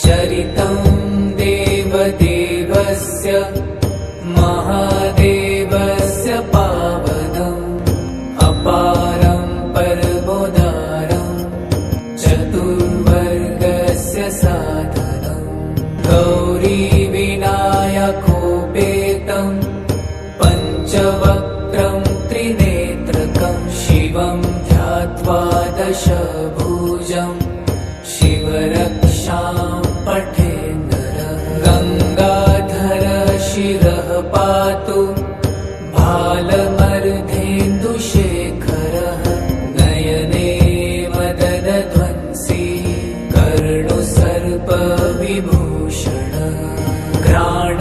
चरितं देवदेवस्य महादेवस्य पावनम् अपारं परमोदारं चतुर्वर्गस्य साधनं गौरीविनायकोपेतं पञ्चवक्त्रं त्रिनेत्रकं शिवं ध्यात्वा दशभुजं शिवरक्षां पठे नरः गङ्गाधर शिरः पातु भालमर्धेन्दुशेखरः नयने मदनध्वंसी कर्णुसर्पविभूषणः घ्राण